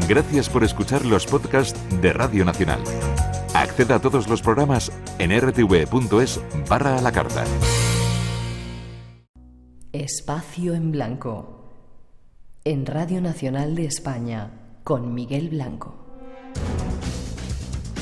Gracias por escuchar los podcasts de Radio Nacional. Acceda a todos los programas en rtv.es/a la carta. Espacio en Blanco. En Radio Nacional de España, con Miguel Blanco.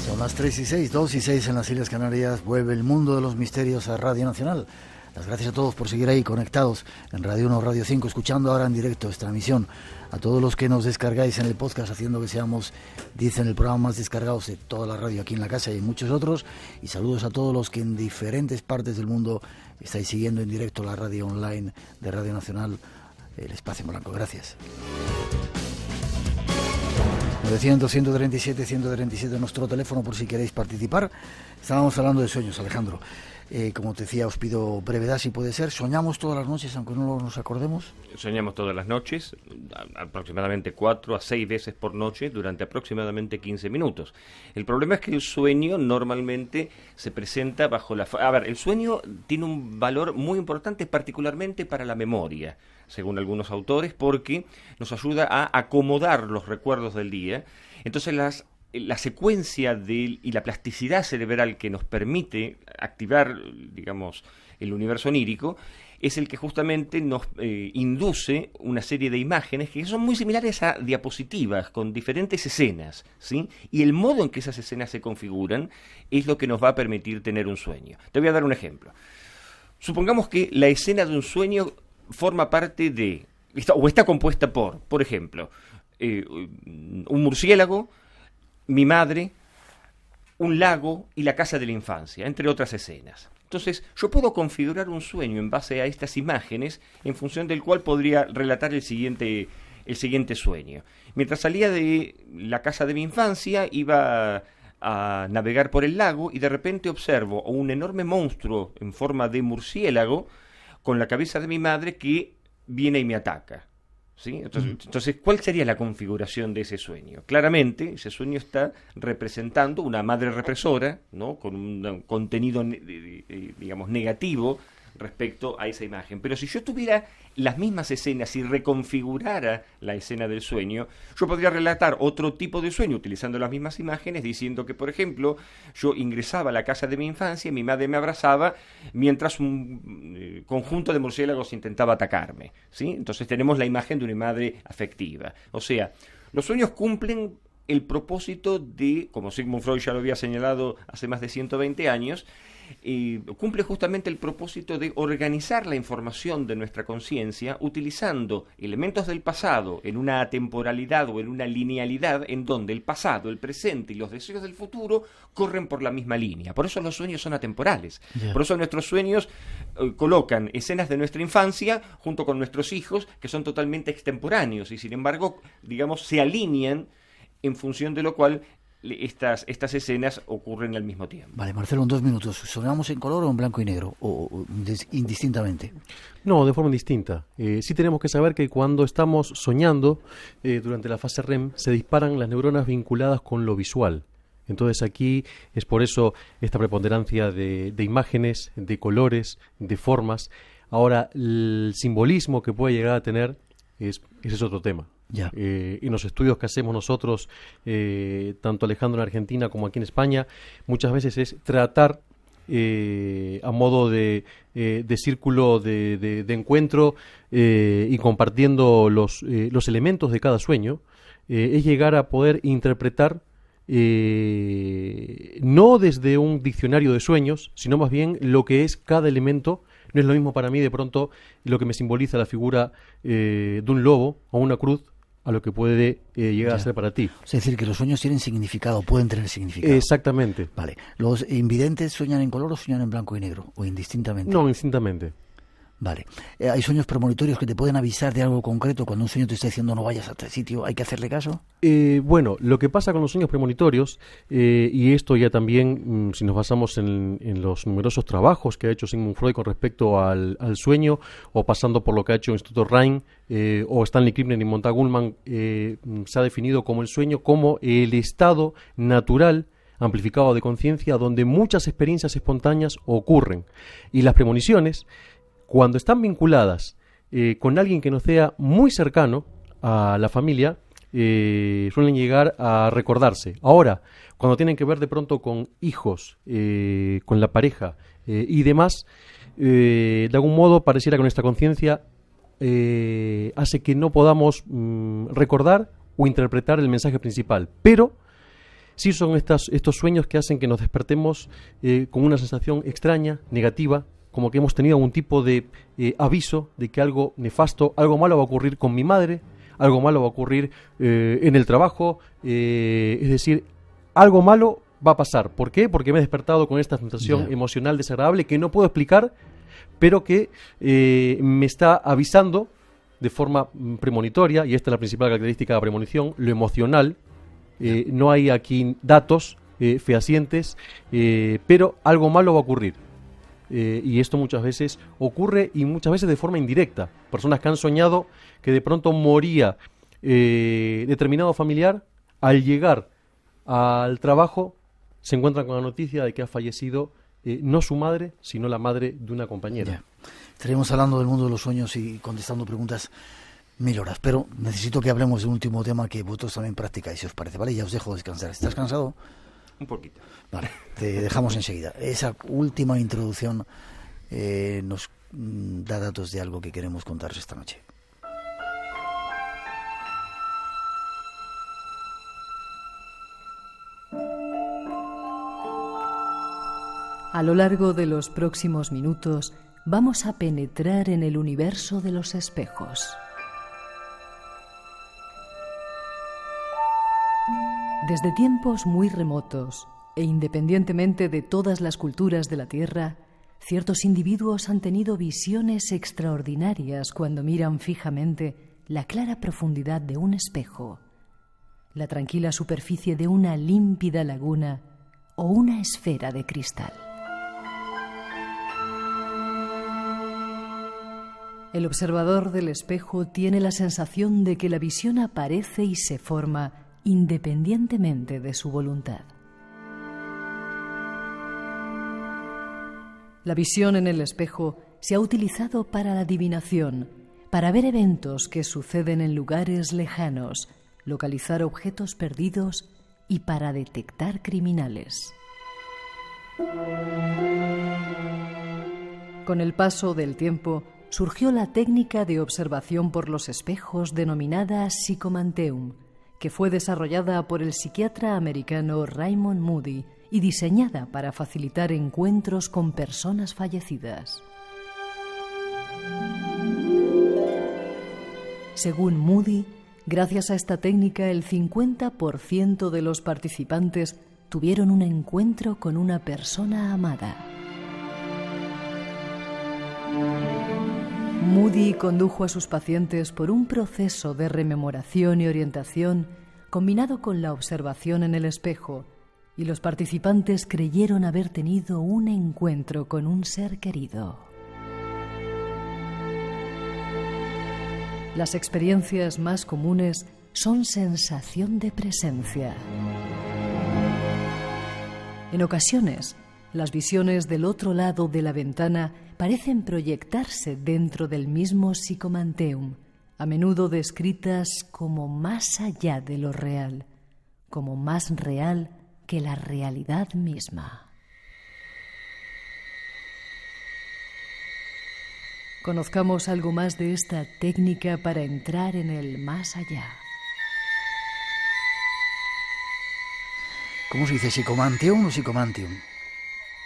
Son las 3:06, 2:06 en las Islas Canarias. Vuelve el mundo de los misterios a Radio Nacional. Las gracias a todos por seguir ahí conectados en Radio 1, Radio 5, escuchando ahora en directo esta emisión. A todos los que nos descargáis en el podcast, haciendo que seamos, dicen, el programa más descargados de toda la radio aquí en la casa y en muchos otros. Y saludos a todos los que en diferentes partes del mundo estáis siguiendo en directo la radio online de Radio Nacional, el Espacio en Blanco. Gracias. 900-137-137 nuestro teléfono por si queréis participar. Estábamos hablando de sueños, Alejandro. Como te decía, os pido brevedad si puede ser. ¿Soñamos todas las noches aunque no nos acordemos? Soñamos todas las noches, aproximadamente 4 a 6 veces por noche durante aproximadamente 15 minutos. El problema es que el sueño normalmente se presenta bajo la... A ver, el sueño tiene un valor muy importante particularmente para la memoria, según algunos autores, porque nos ayuda a acomodar los recuerdos del día. Entonces la secuencia y la plasticidad cerebral que nos permite activar, digamos, el universo onírico, es el que justamente nos induce una serie de imágenes que son muy similares a diapositivas con diferentes escenas, ¿sí? Y el modo en que esas escenas se configuran es lo que nos va a permitir tener un sueño. Te voy a dar un ejemplo. Supongamos que la escena de un sueño forma parte de, o está compuesta por ejemplo, un murciélago, mi madre, un lago y la casa de la infancia, entre otras escenas. Entonces, yo puedo configurar un sueño en base a estas imágenes, en función del cual podría relatar el siguiente sueño. Mientras salía de la casa de mi infancia, iba a navegar por el lago y de repente observo un enorme monstruo en forma de murciélago con la cabeza de mi madre que viene y me ataca. ¿Sí? Entonces, ¿cuál sería la configuración de ese sueño? Claramente, ese sueño está representando una madre represora, ¿no? Con un contenido, digamos, negativo respecto a esa imagen. Pero si yo tuviera las mismas escenas y reconfigurara la escena del sueño, yo podría relatar otro tipo de sueño utilizando las mismas imágenes, diciendo que, por ejemplo, yo ingresaba a la casa de mi infancia, mi madre me abrazaba, mientras un conjunto de murciélagos intentaba atacarme, ¿sí? Entonces tenemos la imagen de una madre afectiva. O sea, los sueños cumplen el propósito de, como Sigmund Freud ya lo había señalado hace más de 120 años, cumple justamente el propósito de organizar la información de nuestra conciencia utilizando elementos del pasado en una atemporalidad o en una linealidad en donde el pasado, el presente y los deseos del futuro corren por la misma línea. Por eso los sueños son atemporales. Yeah. Por eso nuestros sueños colocan escenas de nuestra infancia junto con nuestros hijos que son totalmente extemporáneos y sin embargo, digamos, se alinean en función de lo cual estas escenas ocurren al mismo tiempo. Vale, Marcelo, en 2 minutos. ¿Soñamos en color o en blanco y negro? ¿O indistintamente? No, de forma indistinta. Sí tenemos que saber que cuando estamos soñando, durante la fase REM, se disparan las neuronas vinculadas con lo visual. Entonces aquí es por eso esta preponderancia de imágenes, de colores, de formas. Ahora, el simbolismo que puede llegar a tener, ese es otro tema. Ya. En los estudios que hacemos nosotros, tanto Alejandro en Argentina como aquí en España, muchas veces es tratar a modo de círculo de encuentro y compartiendo los elementos de cada sueño, es llegar a poder interpretar no desde un diccionario de sueños, sino más bien lo que es cada elemento. No es lo mismo para mí de pronto lo que me simboliza la figura de un lobo o una cruz a lo que puede llegar a ser para ti. Es decir, que los sueños tienen significado, pueden tener significado. Exactamente. Vale. ¿Los invidentes sueñan en color o sueñan en blanco y negro? ¿O indistintamente? No, indistintamente. Vale. ¿Hay sueños premonitorios que te pueden avisar de algo concreto? Cuando un sueño te está diciendo no vayas a este sitio, ¿hay que hacerle caso? Bueno, lo que pasa con los sueños premonitorios, y esto ya también, si nos basamos en los numerosos trabajos que ha hecho Sigmund Freud con respecto al sueño, o pasando por lo que ha hecho el Instituto Rhein, o Stanley Krippner y Montague Ullman, se ha definido como el sueño como el estado natural amplificado de conciencia donde muchas experiencias espontáneas ocurren. Y las premoniciones, cuando están vinculadas con alguien que nos sea muy cercano a la familia, suelen llegar a recordarse. Ahora, cuando tienen que ver de pronto con hijos, con la pareja y demás, de algún modo pareciera que nuestra conciencia hace que no podamos recordar o interpretar el mensaje principal, pero sí son estos sueños que hacen que nos despertemos con una sensación extraña, negativa, como que hemos tenido algún tipo de aviso de que algo nefasto, algo malo va a ocurrir con mi madre, algo malo va a ocurrir en el trabajo, es decir, algo malo va a pasar. ¿Por qué? Porque me he despertado con esta sensación emocional desagradable que no puedo explicar, pero que me está avisando de forma premonitoria, y esta es la principal característica de la premonición, lo emocional. No hay aquí datos fehacientes, pero algo malo va a ocurrir. Y esto muchas veces ocurre, y muchas veces de forma indirecta. Personas que han soñado que de pronto moría determinado familiar, al llegar al trabajo se encuentran con la noticia de que ha fallecido no su madre, sino la madre de una compañera. Estaremos hablando del mundo de los sueños y contestando preguntas 1000 horas, pero necesito que hablemos de un último tema que vosotros también practicáis, si os parece, ¿vale? Ya os dejo descansar. ¿Estás cansado? Un poquito. Vale, te dejamos enseguida. Esa última introducción nos da datos de algo que queremos contaros esta noche. A lo largo de los próximos minutos vamos a penetrar en el universo de los espejos. Desde tiempos muy remotos e independientemente de todas las culturas de la Tierra, ciertos individuos han tenido visiones extraordinarias cuando miran fijamente la clara profundidad de un espejo, la tranquila superficie de una límpida laguna o una esfera de cristal. El observador del espejo tiene la sensación de que la visión aparece y se forma independientemente de su voluntad. La visión en el espejo se ha utilizado para la adivinación, para ver eventos que suceden en lugares lejanos, localizar objetos perdidos y para detectar criminales. Con el paso del tiempo, surgió la técnica de observación por los espejos denominada Psychomanteum, que fue desarrollada por el psiquiatra americano Raymond Moody y diseñada para facilitar encuentros con personas fallecidas. Según Moody, gracias a esta técnica, el 50% de los participantes tuvieron un encuentro con una persona amada. Moody condujo a sus pacientes por un proceso de rememoración y orientación combinado con la observación en el espejo, y los participantes creyeron haber tenido un encuentro con un ser querido. Las experiencias más comunes son sensación de presencia. En ocasiones, las visiones del otro lado de la ventana parecen proyectarse dentro del mismo Psychomanteum, a menudo descritas como más allá de lo real, como más real que la realidad misma. Conozcamos algo más de esta técnica para entrar en el más allá. ¿Cómo se dice? ¿Psychomanteum o Psychomanteum?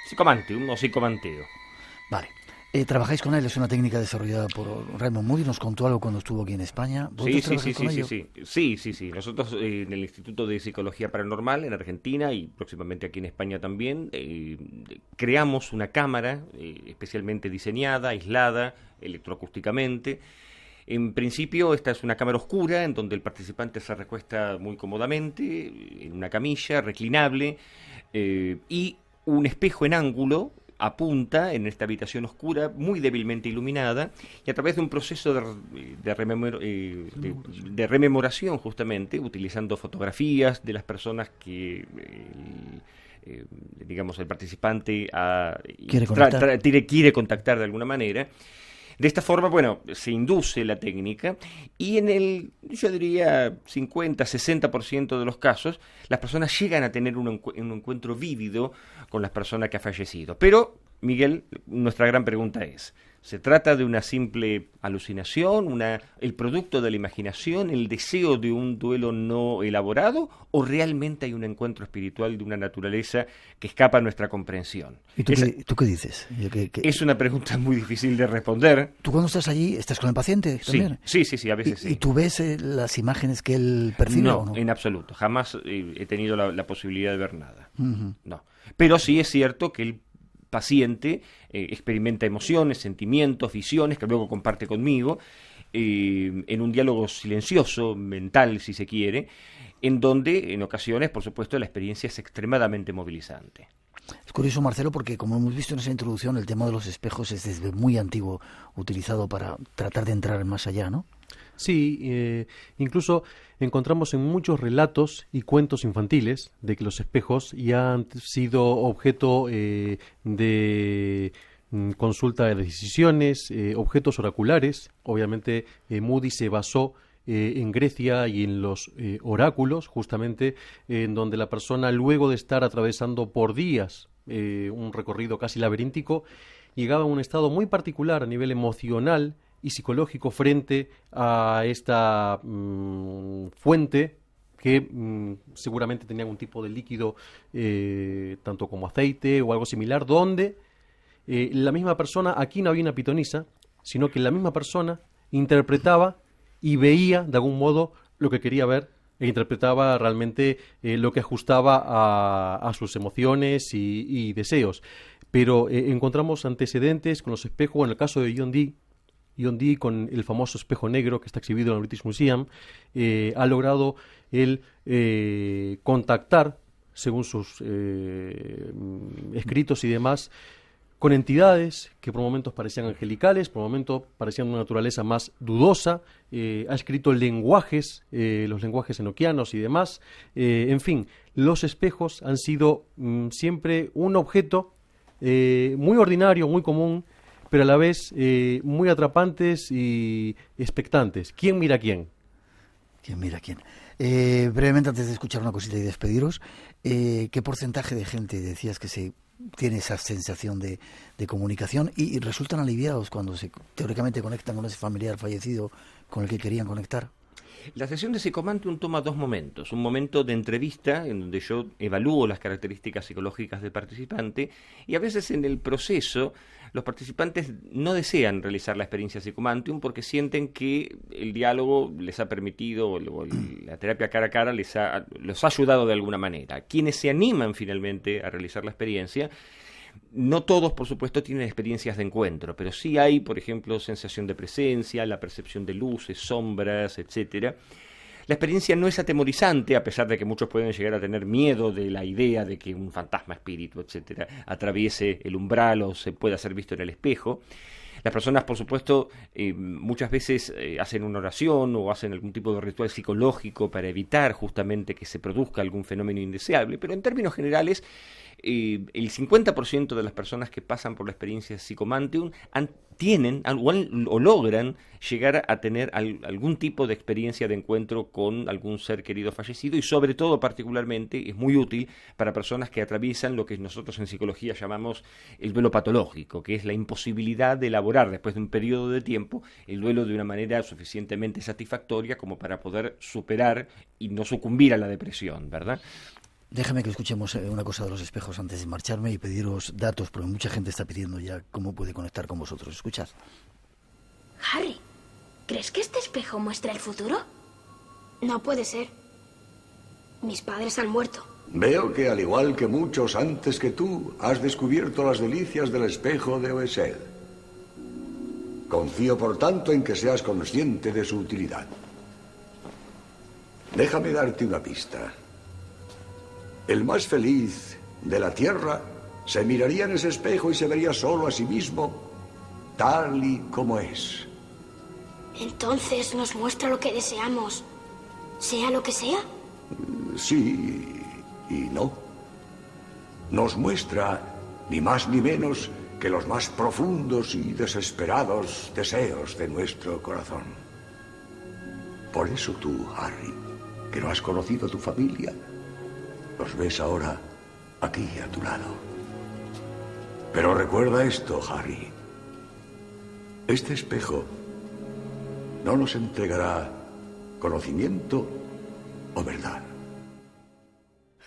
Psychomanteum o psicomanteo. Vale. ¿Trabajáis con él? Es una técnica desarrollada por Raymond Moody. Nos contó algo cuando estuvo aquí en España. Sí. Nosotros en el Instituto de Psicología Paranormal en Argentina y próximamente aquí en España también creamos una cámara especialmente diseñada, aislada, electroacústicamente. En principio esta es una cámara oscura en donde el participante se recuesta muy cómodamente en una camilla reclinable y un espejo en ángulo apunta en esta habitación oscura, muy débilmente iluminada, y a través de un proceso de rememoración, justamente, utilizando fotografías de las personas que, digamos, el participante quiere contactar de alguna manera, De esta forma, bueno, se induce la técnica y yo diría, 50-60% de los casos, las personas llegan a tener un encuentro vívido con la persona que ha fallecido. Pero, Miguel, nuestra gran pregunta es, ¿se trata de una simple alucinación, el producto de la imaginación, el deseo de un duelo no elaborado, o realmente hay un encuentro espiritual de una naturaleza que escapa a nuestra comprensión? ¿Y tú qué dices? Es una pregunta muy difícil de responder. ¿Tú cuando estás allí estás con el paciente también? Sí, a veces sí. ¿Y tú ves las imágenes que él percibe o no? En absoluto. Jamás he tenido la posibilidad de ver nada. Uh-huh. No. Pero sí es cierto que el paciente experimenta emociones, sentimientos, visiones que luego comparte conmigo en un diálogo silencioso, mental si se quiere, en donde en ocasiones, por supuesto, la experiencia es extremadamente movilizante. Es curioso, Marcelo, porque como hemos visto en esa introducción, el tema de los espejos es desde muy antiguo utilizado para tratar de entrar más allá, ¿no? Sí, incluso encontramos en muchos relatos y cuentos infantiles de que los espejos ya han sido objeto de consulta de decisiones, objetos oraculares. Obviamente Moody se basó en Grecia y en los oráculos, justamente en donde la persona, luego de estar atravesando por días un recorrido casi laberíntico, llegaba a un estado muy particular a nivel emocional y psicológico frente a esta fuente que seguramente tenía algún tipo de líquido, tanto como aceite o algo similar, donde la misma persona, aquí no había una pitonisa, sino que la misma persona interpretaba y veía de algún modo lo que quería ver e interpretaba realmente lo que ajustaba a sus emociones y deseos. Pero encontramos antecedentes con los espejos, en el caso de John Dee, con el famoso espejo negro que está exhibido en el British Museum, ha logrado él contactar, según sus escritos y demás, con entidades que por momentos parecían angelicales, por momentos parecían de una naturaleza más dudosa. Ha escrito lenguajes, los lenguajes enoquianos y demás. En fin, los espejos han sido siempre un objeto muy ordinario, muy común, pero a la vez muy atrapantes y expectantes. ¿Quién mira a quién? ¿Quién mira a quién? Brevemente, antes de escuchar una cosita y despediros, ¿qué porcentaje de gente decías que tiene esa sensación de comunicación y resultan aliviados cuando teóricamente conectan con ese familiar fallecido con el que querían conectar? La sesión de Psychomantium toma dos momentos. Un momento de entrevista, en donde yo evalúo las características psicológicas del participante, y a veces en el proceso los participantes no desean realizar la experiencia Psychomantium porque sienten que el diálogo les ha permitido, o la terapia cara a cara los ha ayudado de alguna manera. Quienes se animan finalmente a realizar la experiencia, no todos, por supuesto, tienen experiencias de encuentro, pero sí hay, por ejemplo, sensación de presencia, la percepción de luces, sombras, etcétera. La experiencia no es atemorizante, a pesar de que muchos pueden llegar a tener miedo de la idea de que un fantasma, espíritu, etcétera, atraviese el umbral o se pueda ser visto en el espejo. Las personas, por supuesto, muchas veces hacen una oración o hacen algún tipo de ritual psicológico para evitar justamente que se produzca algún fenómeno indeseable, pero en términos generales, el 50% de las personas que pasan por la experiencia Psychomantium tienen o logran llegar a tener algún tipo de experiencia de encuentro con algún ser querido fallecido, y sobre todo, particularmente, es muy útil para personas que atraviesan lo que nosotros en psicología llamamos el duelo patológico, que es la imposibilidad de elaborar después de un periodo de tiempo el duelo de una manera suficientemente satisfactoria como para poder superar y no sucumbir a la depresión, ¿verdad? Déjame que escuchemos una cosa de los espejos antes de marcharme y pediros datos, porque mucha gente está pidiendo ya cómo puede conectar con vosotros. Escuchad. Harry, ¿crees que este espejo muestra el futuro? No puede ser. Mis padres han muerto. Veo que, al igual que muchos antes que tú, has descubierto las delicias del espejo de Oesed. Confío, por tanto, en que seas consciente de su utilidad. Déjame darte una pista. El más feliz de la Tierra se miraría en ese espejo y se vería solo a sí mismo, tal y como es. Entonces nos muestra lo que deseamos, sea lo que sea. Sí y no. Nos muestra, ni más ni menos, que los más profundos y desesperados deseos de nuestro corazón. Por eso tú, Harry, que no has conocido a tu familia, los ves ahora aquí a tu lado. Pero recuerda esto, Harry. Este espejo no nos entregará conocimiento o verdad.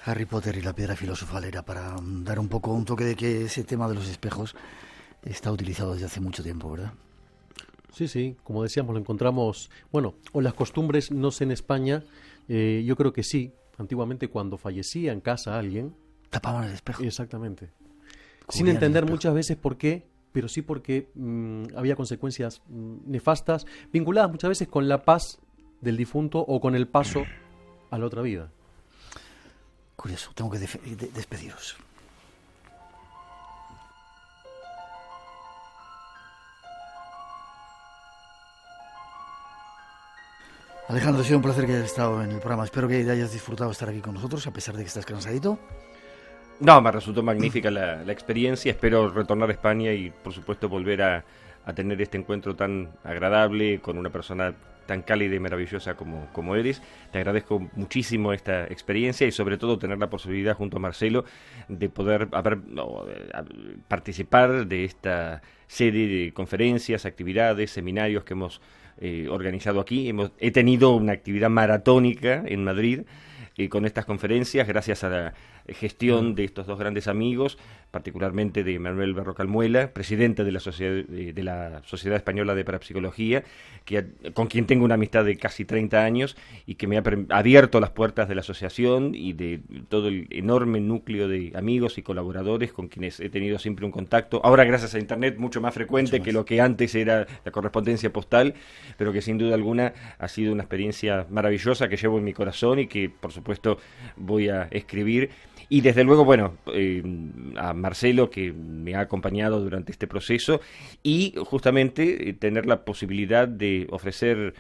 Harry Potter y la piedra filosofal era para dar un poco un toque de que ese tema de los espejos está utilizado desde hace mucho tiempo, ¿verdad? Sí, sí, como decíamos, lo encontramos, bueno, o las costumbres, no sé en España, yo creo que sí, antiguamente cuando fallecía en casa alguien... Tapaban el espejo. Exactamente. Cubrían Sin entender muchas veces por qué, pero sí porque había consecuencias nefastas, vinculadas muchas veces con la paz del difunto o con el paso a la otra vida. Curioso, tengo que despediros. Alejandro, ha sido un placer que hayas estado en el programa. Espero que hayas disfrutado estar aquí con nosotros, a pesar de que estás cansadito. No, me resultó magnífica la experiencia. Espero retornar a España y, por supuesto, volver a tener este encuentro tan agradable con una persona tan cálida y maravillosa como eres. Te agradezco muchísimo esta experiencia y sobre todo tener la posibilidad junto a Marcelo de poder participar de esta serie de conferencias, actividades, seminarios que hemos organizado aquí. He tenido una actividad maratónica en Madrid con estas conferencias, gracias a la gestión de estos dos grandes amigos, particularmente de Manuel Berrocal-Muela, presidente de la Sociedad Española de Parapsicología, con quien tengo una amistad de casi 30 años y que me ha abierto las puertas de la asociación y de todo el enorme núcleo de amigos y colaboradores con quienes he tenido siempre un contacto. Ahora, gracias a Internet, mucho más frecuente que lo que antes era la correspondencia postal, pero que sin duda alguna ha sido una experiencia maravillosa que llevo en mi corazón y que, por supuesto, voy a escribir. Y desde luego, bueno, a Marcelo, que me ha acompañado durante este proceso, y justamente tener la posibilidad de ofrecer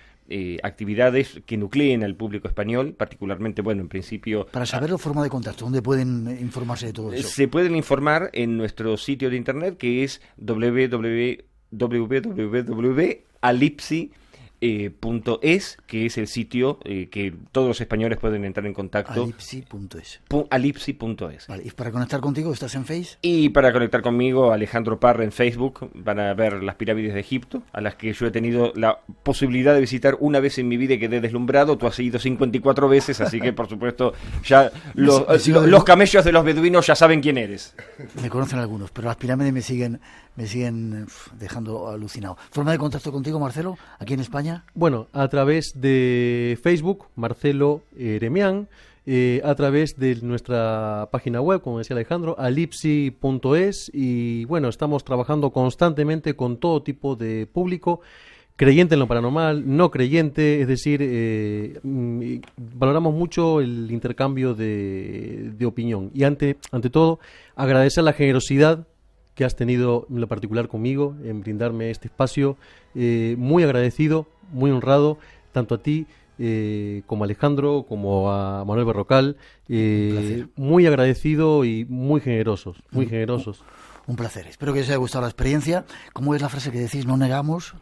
actividades que nucleen al público español, particularmente, bueno, en principio... Para saber la forma de contacto, ¿dónde pueden informarse de todo eso? Se pueden informar en nuestro sitio de internet, que es www.alipsi.es, que es el sitio que todos los españoles pueden entrar en contacto. Alipsi.es. Alipsi.es. Vale, ¿y para conectar contigo estás en Face? Y para conectar conmigo, Alejandro Parra en Facebook. Van a ver las pirámides de Egipto, a las que yo he tenido la posibilidad de visitar una vez en mi vida y quedé deslumbrado. Tú has ido 54 veces, así que por supuesto ya los camellos de los beduinos ya saben quién eres. Me conocen algunos, pero las pirámides me siguen dejando alucinado. ¿Forma de contacto contigo, Marcelo, aquí en España? Bueno, a través de Facebook, Marcelo Eremián, a través de nuestra página web, como decía Alejandro, alipsi.es, y bueno, estamos trabajando constantemente con todo tipo de público, creyente en lo paranormal, no creyente, es decir, valoramos mucho el intercambio de opinión. Y ante todo, agradecer la generosidad que has tenido en lo particular conmigo, en brindarme este espacio, muy agradecido, muy honrado, tanto a ti como a Alejandro, como a Manuel Berrocal, muy agradecido y muy generosos, muy generosos. Un placer, espero que os haya gustado la experiencia. ¿Cómo es la frase que decís? No negamos...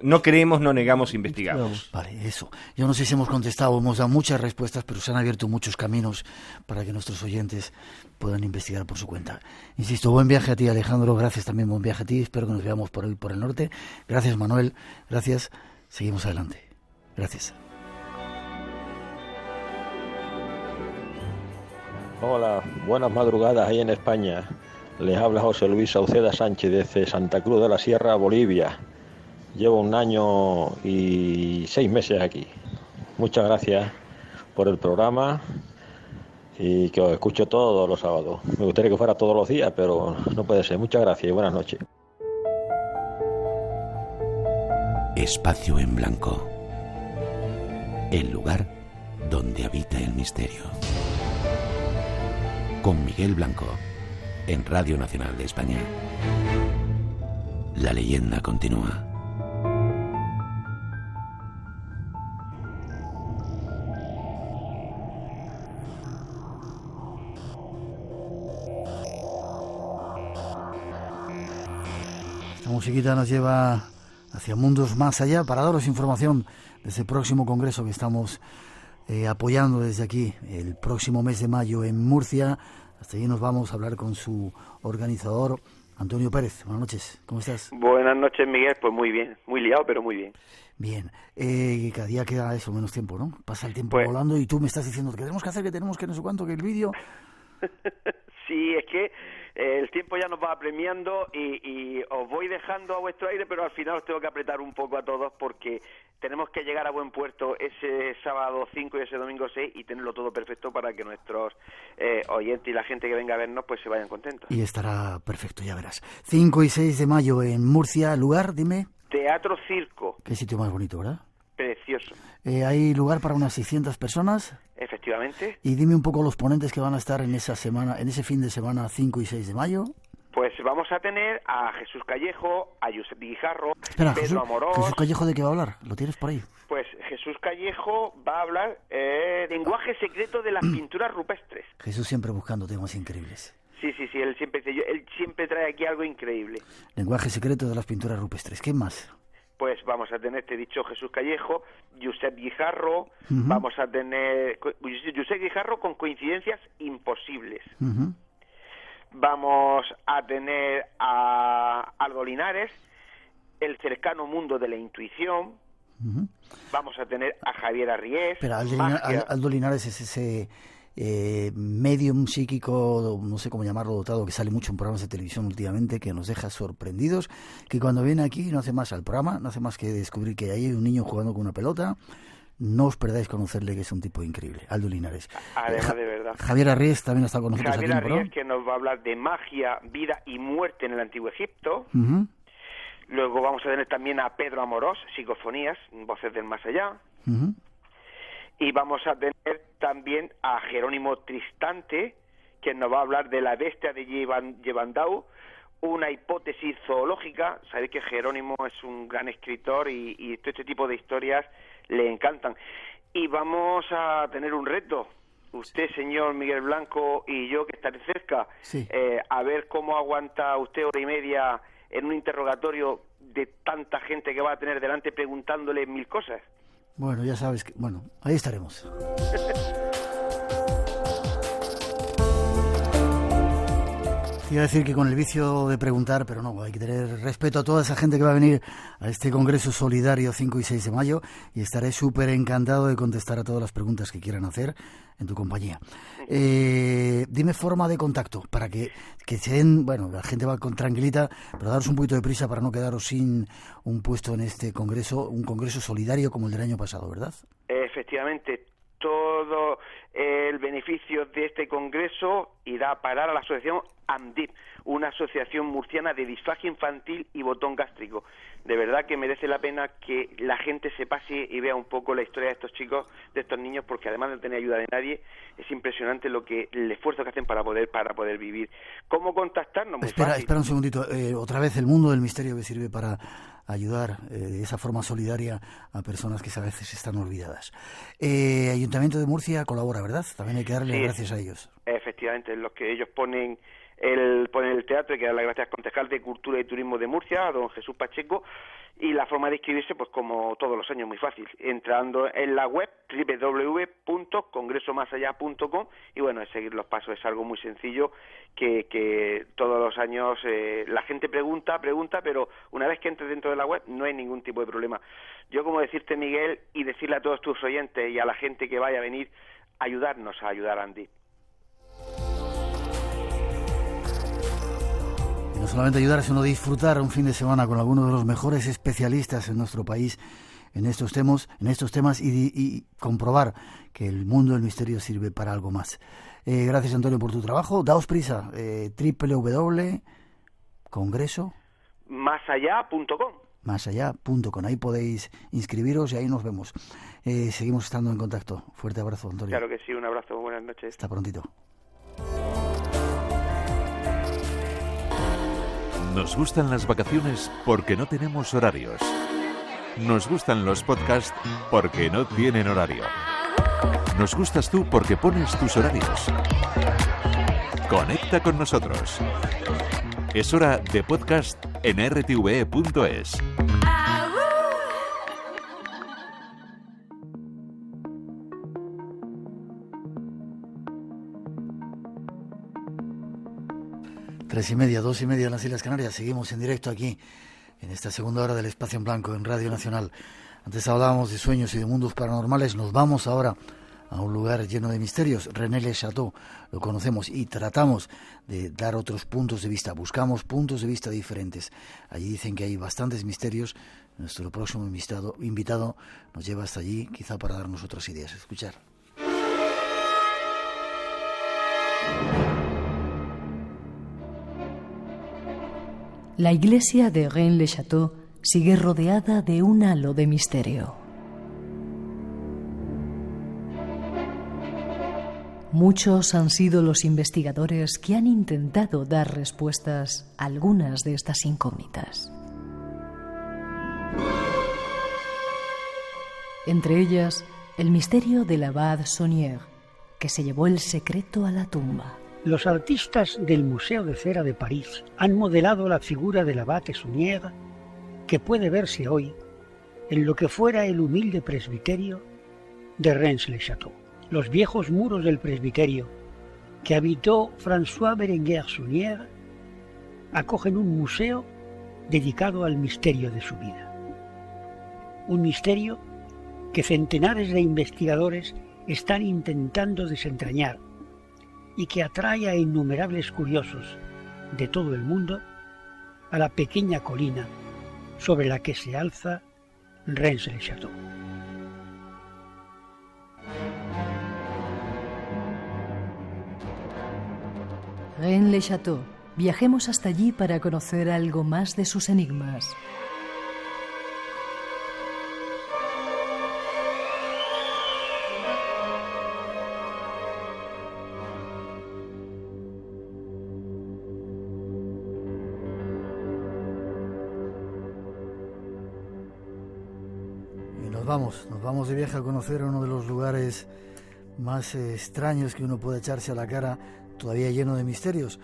No creemos, no negamos, investigamos. Vale, eso. Yo no sé si hemos contestado, hemos dado muchas respuestas, pero se han abierto muchos caminos para que nuestros oyentes puedan investigar por su cuenta. Insisto, buen viaje a ti, Alejandro, gracias también, buen viaje a ti, espero que nos veamos por hoy por el norte. Gracias, Manuel, gracias, seguimos adelante. Gracias. Hola, buenas madrugadas ahí en España. Les habla José Luis Sauceda Sánchez desde Santa Cruz de la Sierra, Bolivia. Llevo 1 año y 6 meses aquí. Muchas gracias por el programa y que os escucho todos los sábados. Me gustaría que fuera todos los días, pero no puede ser. Muchas gracias y buenas noches. Espacio en Blanco. El lugar donde habita el misterio. Con Miguel Blanco, en Radio Nacional de España. La leyenda continúa. Esta musiquita nos lleva hacia mundos más allá para daros información de ese próximo congreso que estamos apoyando desde aquí, el próximo mes de mayo en Murcia. Hasta allí nos vamos a hablar con su organizador, Antonio Pérez. Buenas noches, ¿cómo estás? Buenas noches, Miguel. Pues muy bien, muy liado, pero muy bien. Bien, cada día queda eso, menos tiempo, ¿no? Pasa el tiempo volando y tú me estás diciendo que tenemos que hacer, que no sé cuánto, que el vídeo... Sí, es que el tiempo ya nos va apremiando y os voy dejando a vuestro aire, pero al final os tengo que apretar un poco a todos porque tenemos que llegar a buen puerto ese sábado 5 y ese domingo 6 y tenerlo todo perfecto para que nuestros oyentes y la gente que venga a vernos pues se vayan contentos. Y estará perfecto, ya verás. 5 y 6 de mayo en Murcia, lugar, dime. Teatro Circo. Qué sitio más bonito, ¿verdad? Precioso. ¿Hay lugar para unas 600 personas? Efectivamente. Y dime un poco los ponentes que van a estar en esa semana, en ese fin de semana 5 y 6 de mayo. Pues vamos a tener a Jesús Callejo, a Josep Guijarro, Espera, Pedro Amorós. ¿Jesús Callejo de qué va a hablar? ¿Lo tienes por ahí? Pues Jesús Callejo va a hablar lenguaje secreto de las pinturas rupestres. Jesús siempre buscando temas increíbles. Sí, él siempre trae aquí algo increíble. Lenguaje secreto de las pinturas rupestres. ¿Qué más? Pues vamos a tener, te he dicho, Jesús Callejo, Josep Guijarro, vamos a tener Josep Guijarro con coincidencias imposibles. Vamos a tener a Aldo Linares, el cercano mundo de la intuición. Vamos a tener a Javier Arriés. Pero Aldo Linares es ese medium psíquico, no sé cómo llamarlo, dotado, que sale mucho en programas de televisión últimamente, que nos deja sorprendidos, que cuando viene aquí no hace más al programa, no hace más que descubrir que hay un niño jugando con una pelota. No os perdáis conocerle, que es un tipo increíble, Aldo Linares. Además, de verdad. Javier Arriés también está con nosotros. Javier aquí en Arriés, que nos va a hablar de magia, vida y muerte en el Antiguo Egipto. Luego vamos a tener también a Pedro Amorós, psicofonías, voces del más allá. Y vamos a tener también a Jerónimo Tristante, que nos va a hablar de la bestia de Yevandau, una hipótesis zoológica. Sabéis que Jerónimo es un gran escritor y todo este tipo de historias le encantan. Y vamos a tener un reto. Usted, señor Miguel Blanco, y yo, que estaré cerca, a ver cómo aguanta usted hora y media en un interrogatorio de tanta gente que va a tener delante preguntándole 1000 cosas. Bueno, ya sabes que... Bueno, ahí estaremos. Iba a decir que con el vicio de preguntar, pero no, hay que tener respeto a toda esa gente que va a venir a este Congreso Solidario 5 y 6 de mayo y estaré súper encantado de contestar a todas las preguntas que quieran hacer en tu compañía. Dime forma de contacto para que se den, bueno, la gente va con tranquilita, pero daros un poquito de prisa para no quedaros sin un puesto en este Congreso, un Congreso solidario como el del año pasado, ¿verdad? Efectivamente. Todo el beneficio de este congreso irá a parar a la asociación AMDIP, una asociación murciana de disfagia infantil y botón gástrico. De verdad que merece la pena que la gente se pase y vea un poco la historia de estos chicos, de estos niños, porque además de no tener ayuda de nadie, es impresionante el esfuerzo que hacen para poder vivir. ¿Cómo contactarnos? Muy fácil. Espera un segundito. Otra vez el mundo del misterio, que sirve para ayudar de esa forma solidaria a personas que a veces están olvidadas. Ayuntamiento de Murcia colabora, ¿verdad? También hay que darle gracias a ellos. Efectivamente, los que ellos ponen el teatro, hay que dar las gracias al concejal de Cultura y Turismo de Murcia, a don Jesús Pacheco, y la forma de inscribirse, pues como todos los años, muy fácil, entrando en la web www.congresomasallá.com y bueno, es seguir los pasos, es algo muy sencillo que todos los años la gente pregunta, pero una vez que entres dentro de la web no hay ningún tipo de problema. Yo, como decirte, Miguel, y decirle a todos tus oyentes y a la gente que vaya a venir, ayudarnos a ayudar a Andy. Y no solamente ayudar, sino disfrutar un fin de semana con algunos de los mejores especialistas en nuestro país en estos temas y comprobar que el mundo del misterio sirve para algo más. Gracias, Antonio, por tu trabajo. Daos prisa, www.congresomasallá.com. Masallá.com. Ahí podéis inscribiros y ahí nos vemos. Seguimos estando en contacto. Fuerte abrazo, Antonio. Claro que sí, un abrazo, buenas noches. Hasta prontito. Nos gustan las vacaciones porque no tenemos horarios. Nos gustan los podcasts porque no tienen horario. Nos gustas tú porque pones tus horarios. Conecta con nosotros. Es hora de podcast en rtve.es. Tres y media, 2:30 en las Islas Canarias. Seguimos en directo aquí, en esta segunda hora del Espacio en Blanco, en Radio Nacional. Antes hablábamos de sueños y de mundos paranormales. Nos vamos ahora a un lugar lleno de misterios. Rennes-le-Château, lo conocemos y tratamos de dar otros puntos de vista. Buscamos puntos de vista diferentes. Allí dicen que hay bastantes misterios. Nuestro próximo invitado nos lleva hasta allí, quizá para darnos otras ideas. Escuchar. La iglesia de Rennes-le-Château sigue rodeada de un halo de misterio. Muchos han sido los investigadores que han intentado dar respuestas a algunas de estas incógnitas. Entre ellas, el misterio del abad Saunière, que se llevó el secreto a la tumba. Los artistas del Museo de Cera de París han modelado la figura del abate Saunière, que puede verse hoy en lo que fuera el humilde presbiterio de Rennes-le-Château. Los viejos muros del presbiterio que habitó François Berenguer Saunière acogen un museo dedicado al misterio de su vida. Un misterio que centenares de investigadores están intentando desentrañar y que atrae a innumerables curiosos de todo el mundo a la pequeña colina sobre la que se alza Rennes-le-Château. Rennes-le-Château. Viajemos hasta allí para conocer algo más de sus enigmas. Nos vamos de viaje a conocer uno de los lugares más extraños que uno puede echarse a la cara, todavía lleno de misterios.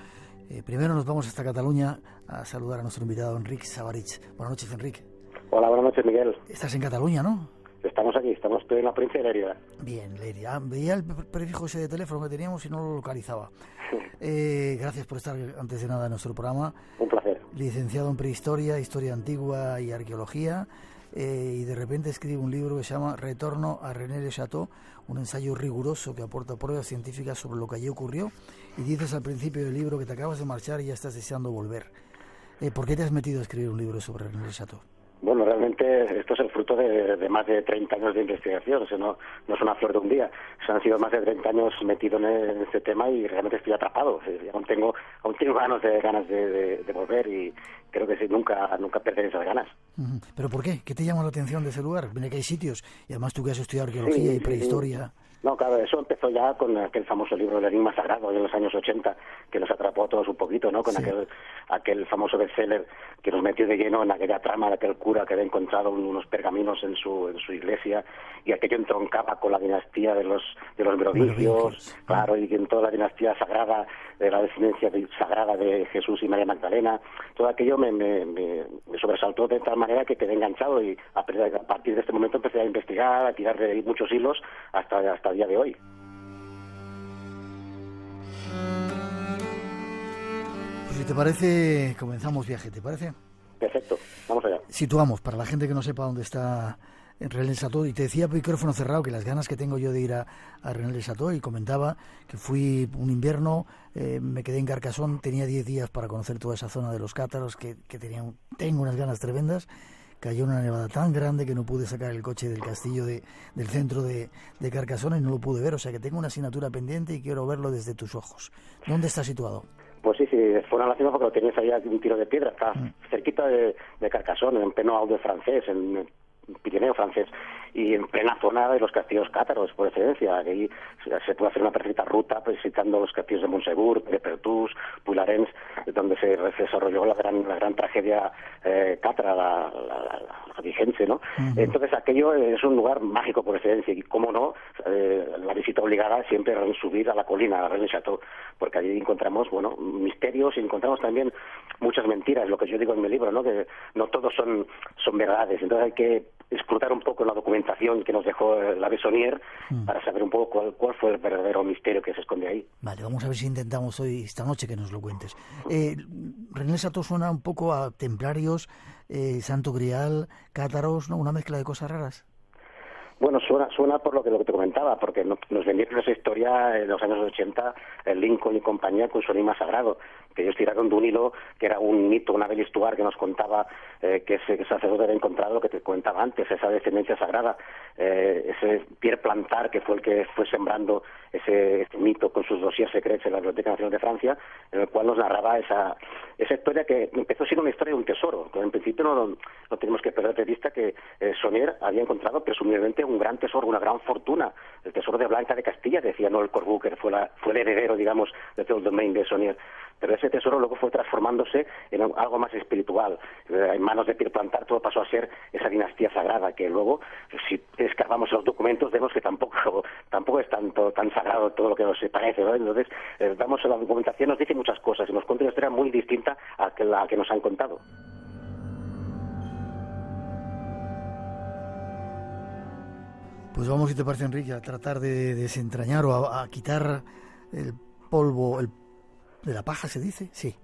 Primero nos vamos hasta Cataluña a saludar a nuestro invitado Enric Sabarich. Buenas noches, Enric. Hola, buenas noches, Miguel. Estás en Cataluña, ¿no? Estamos aquí, estoy en la provincia de Lérida. Bien, Lérida. Veía el prefijo ese de teléfono que teníamos y no lo localizaba. Gracias por estar antes de nada en nuestro programa. Un placer. Licenciado en Prehistoria, Historia Antigua y Arqueología. Y de repente escribe un libro que se llama Retorno a Rennes-le-Château, un ensayo riguroso que aporta pruebas científicas sobre lo que allí ocurrió, y dices al principio del libro que te acabas de marchar y ya estás deseando volver. ¿Por qué te has metido a escribir un libro sobre Rennes-le-Château? Bueno, realmente esto es el fruto de más de 30 años de investigación, o sea, no es una flor de un día. Han sido más de 30 años metido en este tema y realmente estoy atrapado. Aún tengo ganas de volver y creo que sí, nunca perderé esas ganas. ¿Pero por qué? ¿Qué te llama la atención de ese lugar? Mira que hay sitios, y además tú que has estudiado arqueología y prehistoria. Sí. No, claro, eso empezó ya con aquel famoso libro El Enigma Sagrado en los años 80, que nos atrapó a todos un poquito, ¿no? Con aquel famoso bestseller que nos metió de lleno en aquella trama de aquel cura que había encontrado unos pergaminos en su iglesia, y aquello entroncaba con la dinastía de los merovingios, claro, y en toda la dinastía sagrada, de la descendencia sagrada de Jesús y María Magdalena. Todo aquello me sobresaltó de tal manera que quedé enganchado, y a partir de este momento empecé a investigar, a tirar de muchos hilos hasta el día de hoy. Pues si te parece, comenzamos viaje, ¿te parece? Perfecto, vamos allá. Situamos, para la gente que no sepa dónde está Rennes-le-Château, y te decía micrófono cerrado que las ganas que tengo yo de ir a Rennes-le-Château, y comentaba que fui un invierno, me quedé en Carcassonne, tenía 10 días para conocer toda esa zona de los cátaros, que tengo unas ganas tremendas. Cayó una nevada tan grande que no pude sacar el coche del castillo del centro de Carcassonne y no lo pude ver, o sea que tengo una asignatura pendiente y quiero verlo desde tus ojos. ¿Dónde está situado? Pues sí, fue una lástima porque lo tenías ahí a un tiro de piedra, está cerquita de Carcassonne, en pleno Aude francés, en Pirineo francés, y en plena zona de los castillos cátaros, por excelencia. Ahí se puede hacer una perfecta ruta visitando los castillos de Montsegur, de Pertús, Puilarens, donde se desarrolló la gran tragedia cátara, la vigense, ¿no? Entonces aquello es un lugar mágico por excelencia, y cómo no, la visita obligada siempre es subir a la colina, a Rennes-le-Château, porque allí encontramos, bueno, misterios, y encontramos también muchas mentiras, lo que yo digo en mi libro, ¿no? Que no todos son verdades. Entonces hay que escrutar un poco la documentación que nos dejó la Besonier para saber un poco cuál fue el verdadero misterio que se esconde ahí. Vale, vamos a ver si intentamos hoy, esta noche, que nos lo cuentes. Rennes-le-Château suena un poco a templarios, Santo Grial, cátaros, ¿no? Una mezcla de cosas raras. Bueno, suena por lo que te comentaba, porque nos vendieron esa historia en los años 80, Lincoln y compañía, con su enigma sagrado, que ellos tiraron de un hilo que era un mito, una Belle Histoire que nos contaba que ese sacerdote había encontrado lo que te comentaba antes, esa descendencia sagrada, ese Pierre Plantard, que fue el que fue sembrando ese mito con sus dossiers secretos en la Biblioteca Nacional de Francia, en el cual nos narraba esa historia que empezó siendo una historia de un tesoro. En principio no tenemos que perder de vista que Saunier había encontrado presumiblemente un gran tesoro, una gran fortuna, el tesoro de Blanca de Castilla, decía Noel Corbu, que fue el heredero, digamos, de todo el domain de Saunier. Pero ese tesoro luego fue transformándose en algo más espiritual. En manos de Pierre Plantard todo pasó a ser esa dinastía sagrada, que luego, si escarbamos los documentos, vemos que tampoco es tan sagrado todo lo que nos parece, ¿no? Entonces, la documentación nos dice muchas cosas y nos cuenta una historia muy distinta a la que nos han contado. Pues vamos, si te parece, Enrique, a tratar de desentrañar o a quitar el polvo, de la paja, ¿se dice? Sí.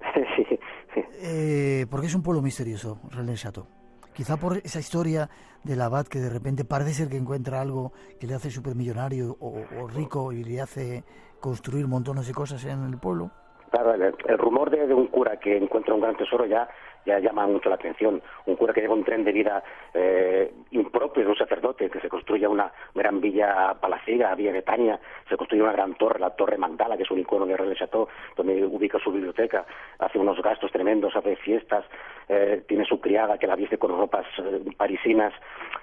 Porque es un pueblo misterioso, Rennes-le-Château. Quizá por esa historia del abad que de repente parece ser que encuentra algo que le hace supermillonario o rico y le hace construir montones de cosas en el pueblo. Claro, el rumor de un cura que encuentra un gran tesoro ya llama mucho la atención. Un cura que lleva un tren de vida impropio de un sacerdote, que se construye una gran villa palaciega, Villa Betania, se construye una gran torre, la Torre Magdala, que es un icono de Rennes-le-Château, donde ubica su biblioteca, hace unos gastos tremendos, hace fiestas, tiene su criada que la viste con ropas parisinas,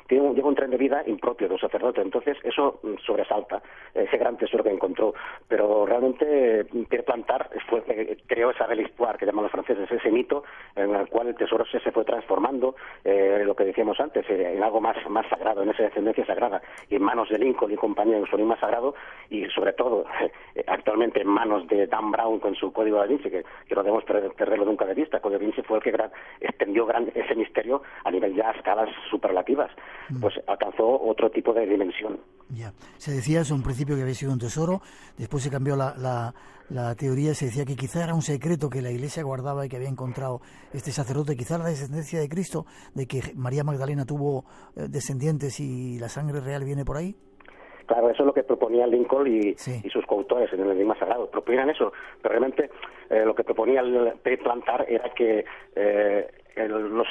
lleva un tren de vida impropio de un sacerdote. Entonces eso sobresalta ese gran tesoro que encontró. Pero realmente Pierre Plantard fue creó esa Belle Histoire que llaman los franceses, ese mito en el cual el tesoro se fue transformando, lo que decíamos antes, en algo más sagrado, en esa descendencia sagrada, y en manos de Lincoln y compañía en su enigma sagrado, y sobre todo actualmente en manos de Dan Brown con su Código da Vinci, que no debemos perderlo nunca de vista. Código da Vinci fue el que extendió ese misterio a nivel ya a escalas superlativas, pues alcanzó otro tipo de dimensión. Ya, se decía eso en un principio que había sido un tesoro, después se cambió la teoría, se decía que quizá era un secreto que la Iglesia guardaba y que había encontrado este sacerdote, quizá la descendencia de Cristo, de que María Magdalena tuvo descendientes y la sangre real viene por ahí. Claro, eso es lo que proponía Lincoln y sus coautores en el enigma sagrado. Proponían eso, pero realmente lo que proponía el Pierre Plantard era que los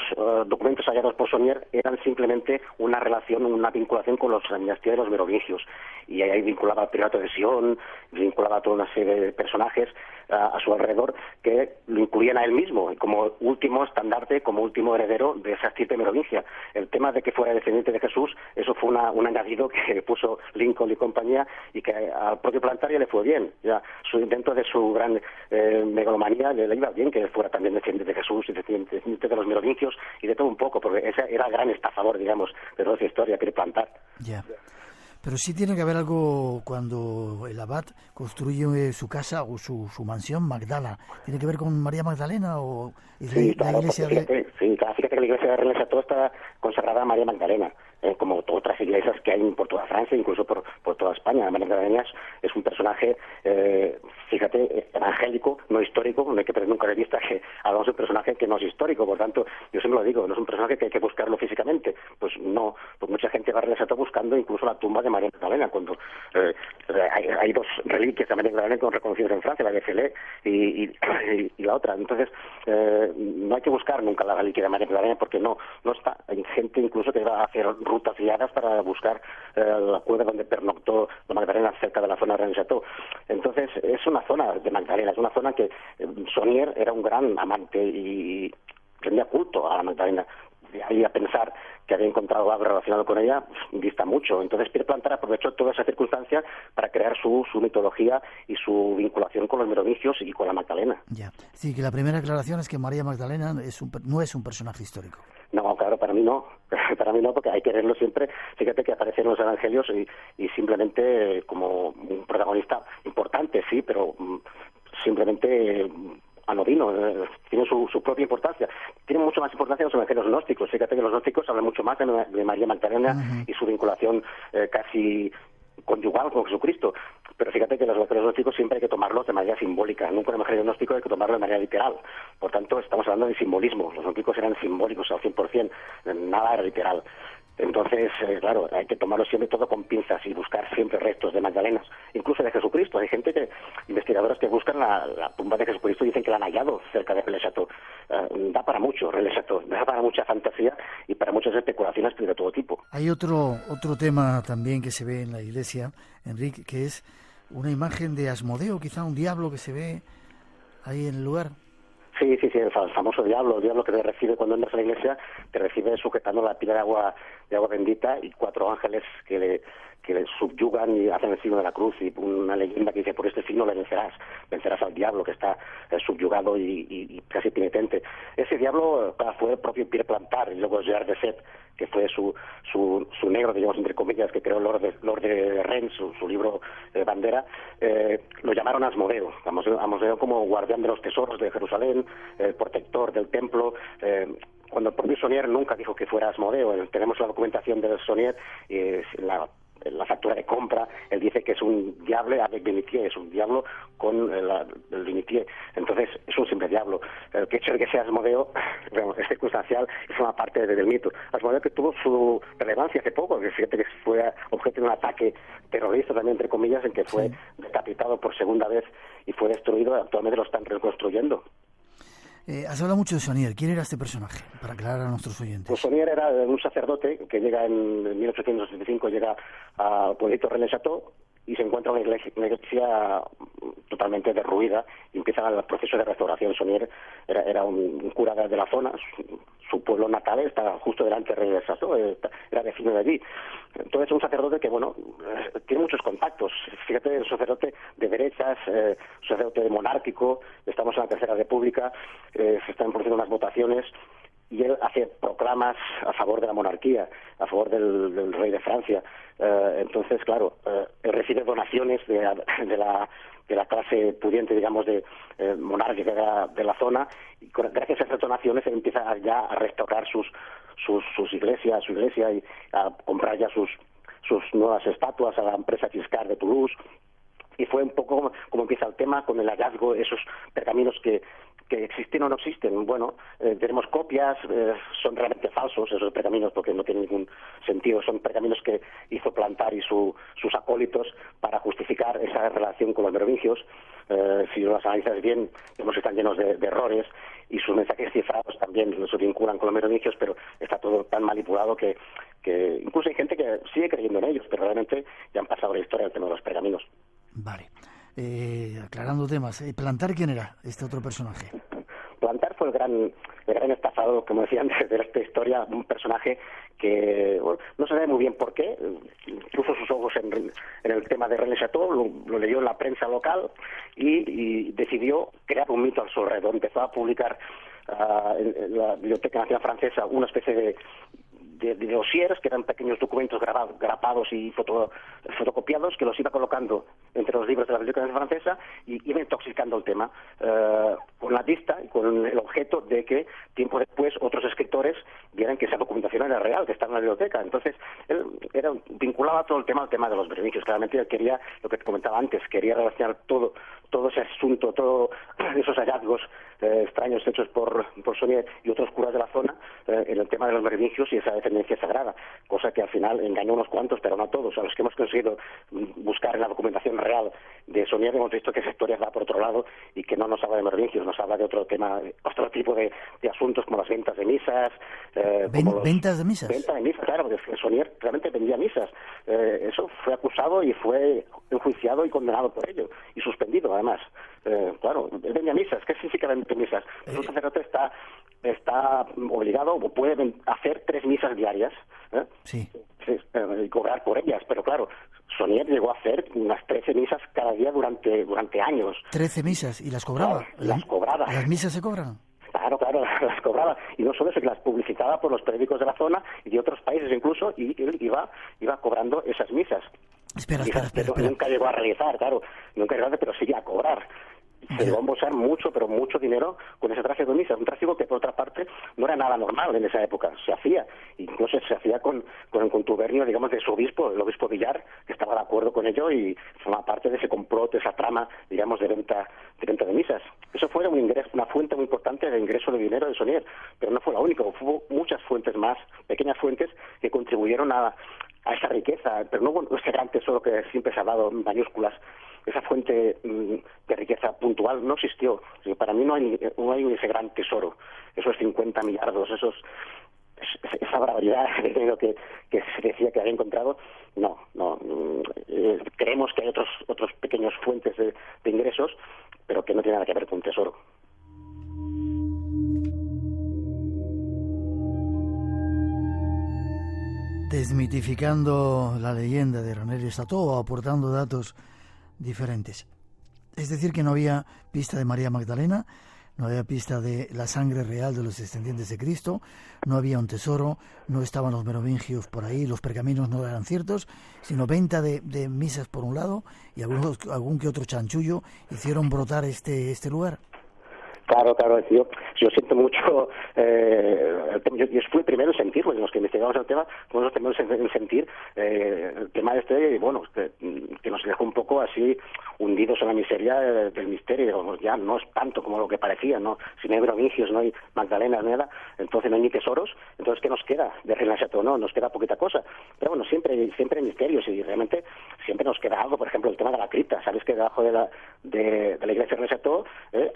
documentos hallados por Saunier eran simplemente una relación, una vinculación con la dinastía de los merovingios, y ahí vinculaba al Priorato de Sion, vinculaba a toda una serie de personajes a su alrededor que lo incluían a él mismo como último estandarte, como último heredero de esa estirpe merovingia. El tema de que fuera descendiente de Jesús, eso fue un añadido que puso Lincoln y compañía, y que al propio Plantard ya le fue bien. Ya dentro de su gran megalomanía le iba bien que fuera también descendiente de Jesús y descendiente de los merovingios y de todo un poco, porque ese era el gran estafador, digamos, de toda esa historia, Pierre Plantard. Ya. Pero sí tiene que haber algo cuando el abad construye su casa o su mansión Magdala. ¿Tiene que ver con María Magdalena o la iglesia de...? Fíjate que la iglesia de Rennes-le-Château está consagrada a María Magdalena, como otras iglesias que hay por toda Francia, incluso por toda España. María Magdalena es un personaje, fíjate, evangélico, no histórico. No hay que perder nunca de vista que hablamos de un personaje que no es histórico. Por tanto, yo siempre lo digo, no es un personaje que hay que buscarlo físicamente. Pues no, pues mucha gente va a Rennes-le-Château buscando incluso la tumba de María Magdalena, cuando hay dos reliquias de María Magdalena que son reconocidas en Francia, la de Felé y la otra. Entonces, no hay que buscar nunca la reliquia de María Magdalena, porque no está. Hay gente incluso que va a hacer rutas guiadas para buscar la cueva donde pernoctó la Magdalena, cerca de la zona de Rennes-le-Château. Entonces, es una zona de Magdalena, es una zona que Saunier era un gran amante y rendía culto a la Magdalena. De ahí a pensar que había encontrado algo relacionado con ella, dista mucho. Entonces Pierre Plantard aprovechó toda esa circunstancia para crear su mitología y su vinculación con los merovingios y con la Magdalena. Ya, sí, que la primera aclaración es que María Magdalena no es un personaje histórico. No, claro, para mí no, porque hay que verlo siempre. Fíjate que aparece en los evangelios y simplemente como un protagonista importante, sí, pero simplemente anodino, tiene su propia importancia. Tiene mucho más importancia los evangelios gnósticos. Fíjate que los gnósticos hablan mucho más de María Magdalena y su vinculación casi conyugal con Jesucristo. Pero fíjate que los evangelios gnósticos siempre hay que tomarlos de manera simbólica. Nunca un evangelio gnóstico hay que tomarlo de manera literal. Por tanto, estamos hablando de simbolismo. Los gnósticos eran simbólicos al 100%, nada era literal. Entonces, claro, hay que tomarlo siempre todo con pinzas y buscar siempre restos de Magdalenas, incluso de Jesucristo. Hay gente investigadores que buscan la tumba de Jesucristo y dicen que la han hallado cerca de Relais-Château. Da para mucho Relais-Château, da para mucha fantasía y para muchas especulaciones de todo tipo. Hay otro tema también que se ve en la iglesia, Enrique, que es una imagen de Asmodeo, quizá un diablo que se ve ahí en el lugar. Sí, el famoso diablo, el diablo que te recibe cuando entras a la iglesia, te recibe sujetando la pila de agua bendita y 4 ángeles que le subyugan y hacen el signo de la cruz, y una leyenda que dice: por este signo le vencerás al diablo, que está subyugado y casi penitente. Ese diablo fue el propio Pierre Plantard, y luego Gerard de Sèvres, que fue su negro, digamos, entre comillas, que creó Lord de Rennes, su libro bandera. Lo llamaron Asmodeo como guardián de los tesoros de Jerusalén, protector del templo. Cuando el propio Saunier nunca dijo que fuera Asmodeo. Tenemos la documentación de Saunier, la factura de compra, él dice que es un diable avec Benitier, es un diablo con el Benitier. Entonces es un simple diablo. El hecho de que sea Asmodeo es circunstancial y forma parte del mito. Asmodeo, que tuvo su relevancia hace poco, que fíjate que fue objeto de un ataque terrorista también, entre comillas, en que fue decapitado por segunda vez y fue destruido. Actualmente lo están reconstruyendo. Has hablado mucho de Saunier. ¿Quién era este personaje? Para aclarar a nuestros oyentes. Pues Saunier era un sacerdote que llega en 1865, llega al pueblito Relais-Château y se encuentra una iglesia totalmente derruida y empieza el proceso de restauración. Saunier era un cura de la zona, su pueblo natal está justo delante de Relais-Château, era vecino de allí. Entonces es un sacerdote que, tiene muchos contactos. Fíjate, un sacerdote de derechas, un sacerdote monárquico, estamos en la Tercera República, se están produciendo unas votaciones y él hace proclamas a favor de la monarquía, a favor del rey de Francia. Entonces, claro, él recibe donaciones de la clase pudiente, digamos, monárquica de la zona, y gracias a esas donaciones él empieza ya a restaurar su iglesia y a comprar ya sus nuevas estatuas a la empresa Giscard de Toulouse. Y fue un poco como empieza el tema, con el hallazgo de esos pergaminos que existen o no existen. Bueno, tenemos copias, son realmente falsos esos pergaminos porque no tienen ningún sentido. Son pergaminos que hizo Plantard y sus acólitos para justificar esa relación con los merovingios. Si los analizas bien, vemos que están llenos de errores, y sus mensajes cifrados también se vinculan con los merovingios, pero está todo tan manipulado que incluso hay gente que sigue creyendo en ellos, pero realmente ya han pasado la historia del tema de los pergaminos. Vale. Aclarando temas, ¿Plantard quién era, este otro personaje? Plantard fue el gran estafado, como decían, de esta historia, un personaje que no se sabe muy bien por qué, puso sus ojos en el tema de Relais-Château, lo leyó en la prensa local y decidió crear un mito a su alrededor. Empezó a publicar en la Biblioteca Nacional Francesa una especie de dossiers, que eran pequeños documentos grapados y fotocopiados, que los iba colocando entre los libros de la Biblioteca Francesa y iba intoxicando el tema, con la vista y con el objeto de que tiempo después otros escritores vieran que esa documentación era real, que estaba en la biblioteca. Entonces él vinculaba todo el tema al tema de los merovingios. Claramente él quería, lo que te comentaba antes, quería relacionar todo ese asunto, todos esos hallazgos extraños hechos por Saunier y otros curas de la zona en el tema de los merovingios y esa descendencia sagrada, cosa que al final engañó a unos cuantos, pero no a todos. A los que hemos conseguido buscar en la documentación real de Saunier hemos visto que esa historia va por otro lado y que no nos habla de merovingios, nos habla de otro tema, otro tipo de asuntos, como las ventas de misas. ¿Ventas de misas? Venta de misas, claro, porque Saunier realmente vendía misas. Eso fue acusado y fue enjuiciado y condenado por ello, y suspendido además. Claro, él vendía misas. ¿Qué significa vender misas? Un sacerdote está está obligado o puede hacer 3 misas diarias, sí, y cobrar por ellas, pero claro, Sonier llegó a hacer unas 13 misas cada día durante años. 13 misas, ¿y las cobraba? Las cobraba. ¿Las misas se cobran? Claro, las cobraba. Y no solo eso, que las publicitaba por los periódicos de la zona y de otros países incluso, y él iba cobrando esas misas. Espera. Nunca llegó a realizar, claro, pero sí a cobrar. Se llegó a embolsar mucho, pero mucho dinero con ese tráfico de misas. Un tráfico que, por otra parte, no era nada normal en esa época. Se hacía. Incluso se hacía con el contubernio, digamos, de su obispo, el obispo Villar, que estaba de acuerdo con ello y formaba parte de ese complot, de esa trama, digamos, de venta de misas. Eso fue una fuente muy importante de ingreso de dinero de Sonier. Pero no fue la única. Hubo muchas fuentes más, pequeñas fuentes, que contribuyeron a esa riqueza. Pero no hubo ese gran tesoro que siempre se ha dado en mayúsculas. Esa fuente de riqueza puntual no existió. Para mí no hay ese gran tesoro, esos 50 millardos, esa barbaridad de dinero que se decía que había encontrado. No. Creemos que hay otros pequeños fuentes de ingresos, pero que no tienen nada que ver con un tesoro. Desmitificando la leyenda de René Lestat, aportando datos diferentes. Es decir, que no había pista de María Magdalena, no había pista de la sangre real de los descendientes de Cristo, no había un tesoro, no estaban los merovingios por ahí, los pergaminos no eran ciertos, sino venta de misas por un lado y algún que otro chanchullo hicieron brotar este lugar. Claro, yo siento mucho, yo fui el primero en sentirlo, en los que investigamos el tema, fuimos los primeros en sentir el tema que nos dejó un poco así hundidos en la miseria del misterio. Ya no es tanto como lo que parecía, ¿no? Si no hay merovingios, no hay Magdalenas, nada, entonces no hay ni tesoros, entonces ¿qué nos queda de René Lestat? No, nos queda poquita cosa, pero bueno, siempre hay misterios y realmente siempre nos queda algo. Por ejemplo, el tema de la cripta. Sabes que debajo de la iglesia de René Lestat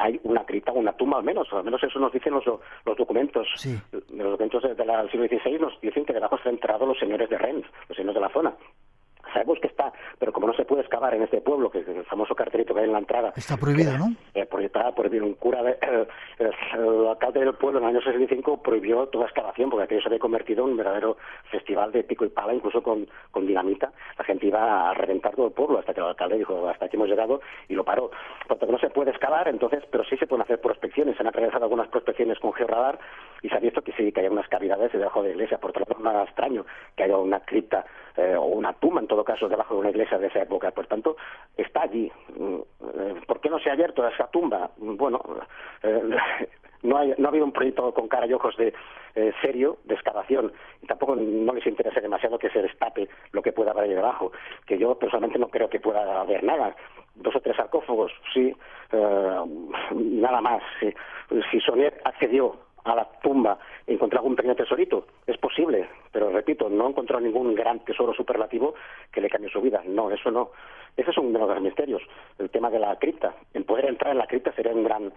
hay una cripta, una tumba al menos eso nos dicen los documentos. Sí. Los documentos del siglo XVI nos dicen que debajo están enterrados los señores de Rennes, los señores de la zona. Sabemos que está, pero como no se puede excavar en este pueblo, que es el famoso cartelito que hay en la entrada... Está prohibido, ¿no? Estaba prohibido. Un cura, el alcalde del pueblo en el año 65 prohibió toda excavación, porque aquello se había convertido en un verdadero festival de pico y pala, incluso con dinamita. La gente iba a reventar todo el pueblo, hasta que el alcalde dijo, hasta aquí hemos llegado, y lo paró. Porque no se puede excavar, entonces, pero sí se pueden hacer prospecciones. Se han realizado algunas prospecciones con georradar, y se ha visto que sí, que hay unas cavidades debajo de la iglesia. Por otro lado, no es extraño que haya una cripta o una tumba, en todo caso, debajo de una iglesia de esa época. Por tanto, está allí. ¿Por qué no se ha abierto esa tumba? Bueno, no ha habido un proyecto con cara y ojos serio de excavación, y tampoco no les interesa demasiado que se destape lo que pueda haber ahí debajo, que yo personalmente no creo que pueda haber nada. 2 o 3 sarcófagos, sí, nada más. Sí. Si Sonier accedió a la tumba y encontró algún pequeño tesorito, es posible, pero repito, no encontró ningún gran tesoro superlativo que le cambie su vida. No, eso no. Ese es uno de los misterios, el tema de la cripta. El poder entrar en la cripta sería un gran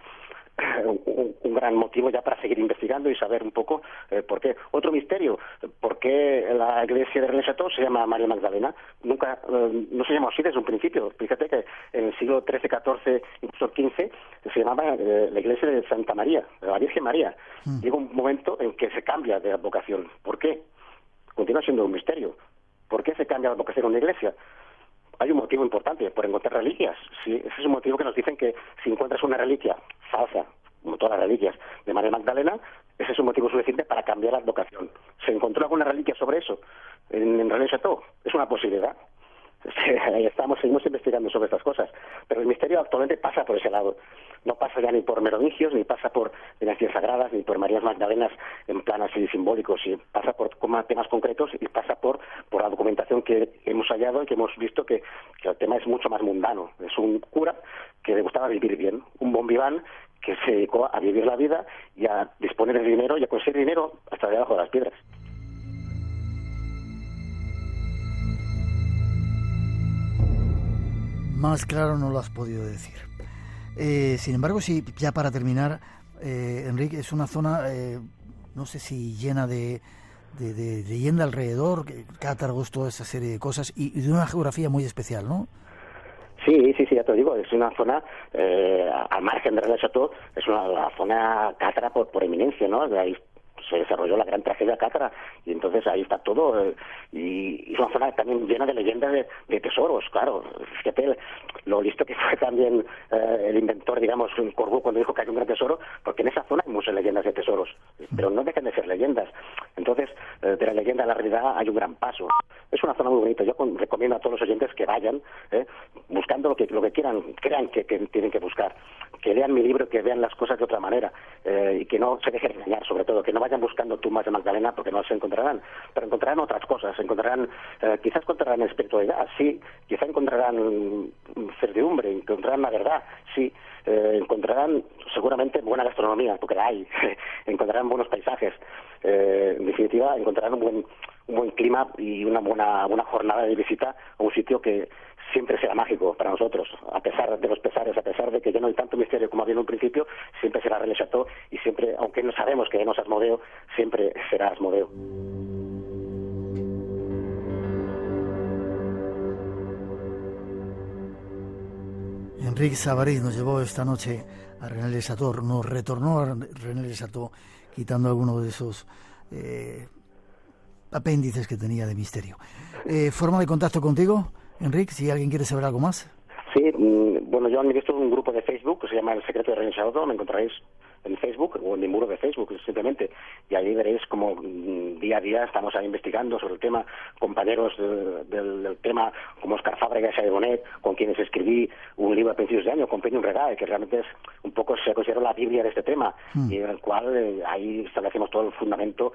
motivo ya para seguir investigando y saber un poco por qué. Otro misterio, ¿por qué la iglesia de René Lestat se llama María Magdalena? Nunca, no se llamó así desde un principio. Fíjate que en el siglo XIII, XIV, incluso XV, se llamaba la iglesia de Santa María, de la Virgen María. Llega un momento en que se cambia de advocación. ¿Por qué? Continúa siendo un misterio. ¿Por qué se cambia de advocación a una iglesia? Hay un motivo importante, por encontrar reliquias. Sí, ese es un motivo que nos dicen que si encuentras una reliquia falsa, como todas las reliquias de María Magdalena, ese es un motivo suficiente para cambiar la advocación. ¿Se encontró alguna reliquia sobre eso en René Lestat? Es una posibilidad. Seguimos investigando sobre estas cosas, pero el misterio actualmente pasa por ese lado. No pasa ya ni por merovingios, ni pasa por dinastías sagradas, ni por Marías Magdalenas en plan así simbólicos, y pasa por temas concretos y pasa por la documentación que hemos hallado y que hemos visto que el tema es mucho más mundano. Es un cura que le gustaba vivir bien, un bon vivant que se dedicó a vivir la vida y a disponer de dinero y a conseguir dinero hasta debajo de las piedras. Más claro no lo has podido decir. Sin embargo, sí, ya para terminar, Enrique, es una zona, no sé si llena de leyenda alrededor, cátagos, toda esa serie de cosas, y de una geografía muy especial, ¿no? Sí, ya te digo, es una zona, al margen de Rennes-le-Château, es una zona cátara por eminencia, ¿no? De ahí se desarrolló la gran tragedia cátara, y entonces ahí está todo, y es una zona también llena de leyendas de tesoros, claro. Fíjate lo listo que fue también el inventor, digamos, Corbu, cuando dijo que hay un gran tesoro, porque en esa zona hay muchas leyendas de tesoros, pero no dejan de ser leyendas. Entonces, de la leyenda a la realidad hay un gran paso. Es una zona muy bonita. Yo recomiendo a todos los oyentes que vayan buscando lo que quieran, crean que tienen que buscar, que lean mi libro, que vean las cosas de otra manera, y que no se dejen engañar, sobre todo, que no vayan buscando tumbas de Magdalena, porque no se encontrarán, pero encontrarán otras cosas, quizás encontrarán espiritualidad, sí, quizás encontrarán certidumbre, encontrarán la verdad, sí, encontrarán seguramente buena gastronomía, porque la hay, encontrarán buenos paisajes, en definitiva encontrarán un buen clima y una buena jornada de visita a un sitio que siempre será mágico para nosotros, a pesar de los pesares, a pesar de que ya no hay tanto misterio como había en un principio, siempre será Rennes-le-Château, y siempre, aunque no sabemos que no es Asmodeo, siempre será Asmodeo. Enrique Sabarís nos llevó esta noche a Rennes-le-Château, nos retornó a Rennes-le-Château quitando alguno de esos apéndices que tenía de misterio. ¿Forma de contacto contigo, Enrique, si alguien quiere saber algo más? Sí, bueno, yo administro un grupo de Facebook que se llama El Secreto de Rennes-le-Château, me encontraréis en Facebook o en mi muro de Facebook simplemente, y ahí veréis como día a día estamos ahí investigando sobre el tema, compañeros del tema como Oscar Fábrega y Xavier Bonet, con quienes escribí un libro a principios de año, Compendium Regae, que realmente es un poco, se considera la Biblia de este tema, y en el cual ahí establecemos todo el fundamento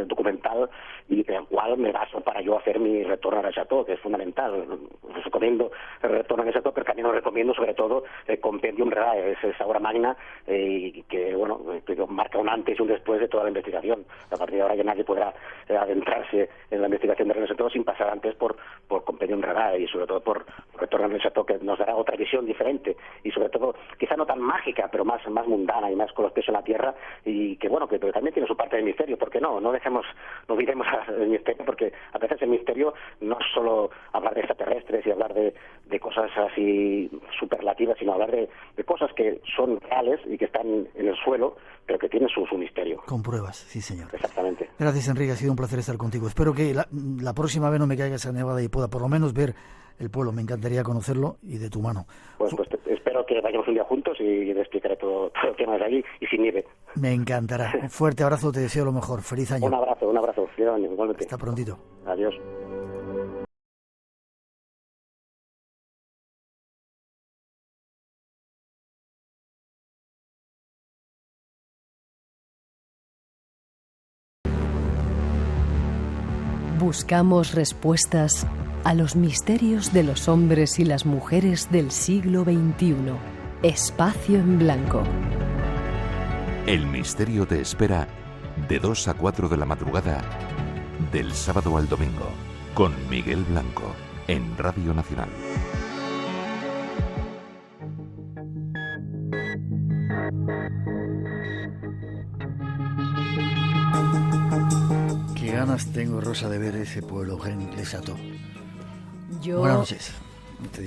documental, y en el cual me baso para yo hacer mi retorno a Rennes-le-Château, que es fundamental. Os recomiendo el retorno a Rennes-le-Château, pero también os recomiendo sobre todo Compendium Regae, esa obra magna, y que bueno, que marca un antes y un después de toda la investigación. A partir de ahora ya nadie podrá adentrarse en la investigación de Rennes-le-Château sin pasar antes por Compendium Regae, y sobre todo por Retorno a Rennes-le-Château, que nos dará otra visión diferente, y sobre todo quizá no tan mágica, pero más mundana y más con los pies en la tierra, y que bueno, que pero también tiene su parte de misterio. ¿Por qué no? No olvidemos el misterio, porque a veces el misterio no es solo hablar de extraterrestres y hablar de cosas así superlativas, sino hablar de cosas que son reales y que están en el suelo, pero que tienen su misterio. Con pruebas, sí señor. Exactamente. Gracias, Enrique, ha sido un placer estar contigo. Espero que la próxima vez no me caiga esa nevada y pueda por lo menos ver el pueblo. Me encantaría conocerlo y de tu mano. Pues espero que vayamos un día juntos y te explicaré todo el tema de allí y sin nieve. Me encantará. Un fuerte abrazo, te deseo lo mejor. Feliz año. Un abrazo. Feliz año, igualmente. Hasta prontito. Adiós. Buscamos respuestas a los misterios de los hombres y las mujeres del siglo XXI. Espacio en Blanco. El misterio te espera de 2 a 4 de la madrugada, del sábado al domingo, con Miguel Blanco, en Radio Nacional. Qué ganas tengo, Rosa, de ver ese pueblo, Rennes-le-Château. Buenas noches.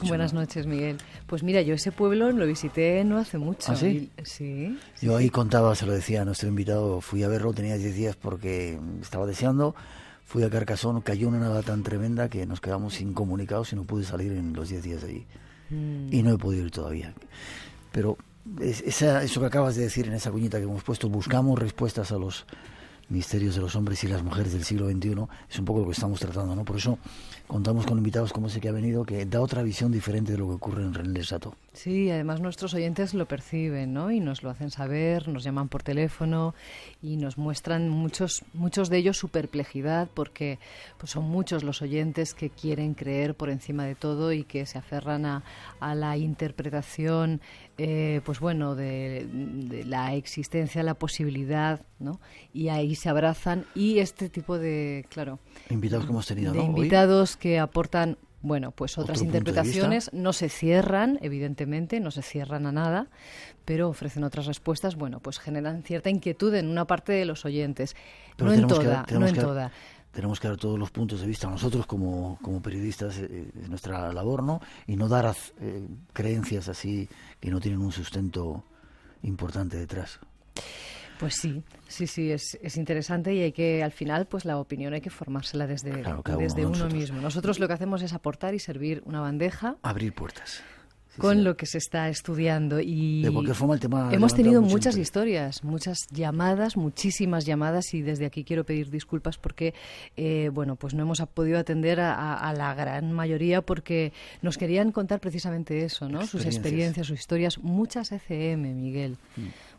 Buenas noches, Miguel. Pues mira, yo ese pueblo lo visité no hace mucho. ¿Ah, sí? Sí. Yo ahí contaba, se lo decía a nuestro invitado, fui a verlo, tenía 10 días porque estaba deseando, fui a Carcassonne, cayó una nevada tan tremenda que nos quedamos incomunicados y no pude salir en los 10 días de allí. Y no he podido ir todavía. Pero eso que acabas de decir en esa cuñita que hemos puesto, buscamos respuestas a los misterios de los hombres y las mujeres del siglo XXI, es un poco lo que estamos tratando, ¿no? Por eso contamos con invitados como ese que ha venido, que da otra visión diferente de lo que ocurre en Rennes-le-Château. Sí, además nuestros oyentes lo perciben, ¿no? Y nos lo hacen saber, nos llaman por teléfono y nos muestran muchos de ellos su perplejidad, porque pues son muchos los oyentes que quieren creer por encima de todo y que se aferran a la interpretación, pues bueno, de la existencia, la posibilidad, ¿no? Y ahí se abrazan, y este tipo de, claro, invitados que hemos tenido, de ¿no? invitados que aportan, bueno, pues otras Otro interpretaciones, no se cierran, evidentemente, no se cierran a nada, pero ofrecen otras respuestas, bueno, pues generan cierta inquietud en una parte de los oyentes, Pero no en toda. tenemos que dar todos los puntos de vista. Nosotros como periodistas es nuestra labor, ¿no? Y no dar creencias así que no tienen un sustento importante detrás. Pues sí, es interesante y hay que, al final, pues la opinión hay que formársela desde uno mismo. Nosotros lo que hacemos es aportar y servir una bandeja. Abrir puertas. Con lo que se está estudiando. Y de cualquier forma, el tema hemos tenido muchas historias, muchas llamadas, muchísimas llamadas, y desde aquí quiero pedir disculpas porque pues no hemos podido atender a la gran mayoría, porque nos querían contar precisamente eso, ¿no? Sus experiencias, sus historias. Muchas ECM, Miguel.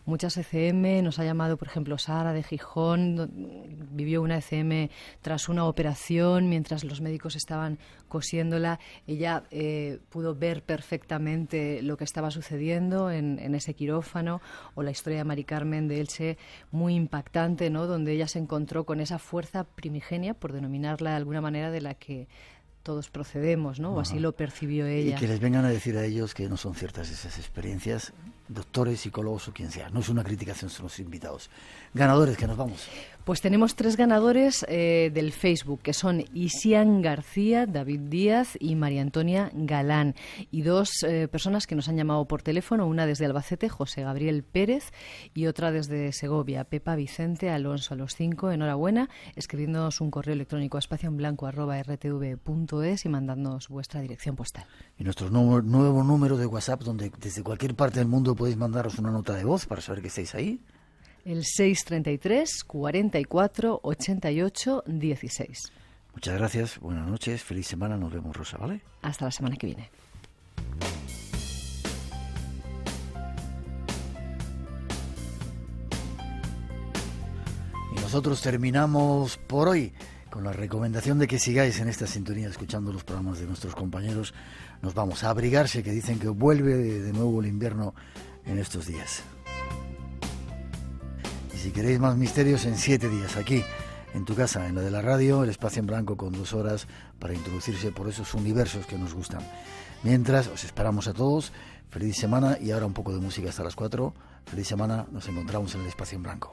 Muchas ECM, nos ha llamado, por ejemplo, Sara de Gijón, vivió una ECM tras una operación, mientras los médicos estaban cosiéndola. Ella pudo ver perfectamente lo que estaba sucediendo en ese quirófano, o la historia de Mari Carmen de Elche, muy impactante, ¿no? Donde ella se encontró con esa fuerza primigenia, por denominarla de alguna manera, de la que todos procedemos, ¿no? O así lo percibió ella. Y que les vengan a decir a ellos que no son ciertas esas experiencias, doctores, psicólogos o quien sea. No es una crítica, son los invitados. Ganadores, que nos vamos. Pues tenemos 3 ganadores del Facebook, que son Isian García, David Díaz y María Antonia Galán. Y 2 personas que nos han llamado por teléfono, una desde Albacete, José Gabriel Pérez, y otra desde Segovia, Pepa Vicente Alonso. A los 5, enhorabuena, escribiéndonos un correo electrónico a espacionblanco@rtv.es y mandándonos vuestra dirección postal. Y nuestro nuevo número de WhatsApp, donde desde cualquier parte del mundo podéis mandaros una nota de voz para saber que estáis ahí. El 633 44 88 16. Muchas gracias, buenas noches, feliz semana, nos vemos, Rosa, ¿vale? Hasta la semana que viene. Y nosotros terminamos por hoy con la recomendación de que sigáis en esta sintonía escuchando los programas de nuestros compañeros. Nos vamos a abrigarse, que dicen que vuelve de nuevo el invierno en estos días. Y si queréis más misterios, en 7 días, aquí, en tu casa, en la de la radio, el espacio en blanco con 2 horas para introducirse por esos universos que nos gustan. Mientras, os esperamos a todos. Feliz semana, y ahora un poco de música hasta las 4. Feliz semana, nos encontramos en el espacio en blanco.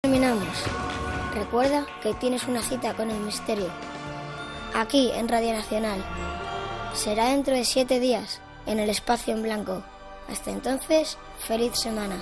Terminamos. Recuerda que tienes una cita con el misterio. Aquí en Radio Nacional. Será dentro de 7 días en el espacio en blanco. Hasta entonces, feliz semana.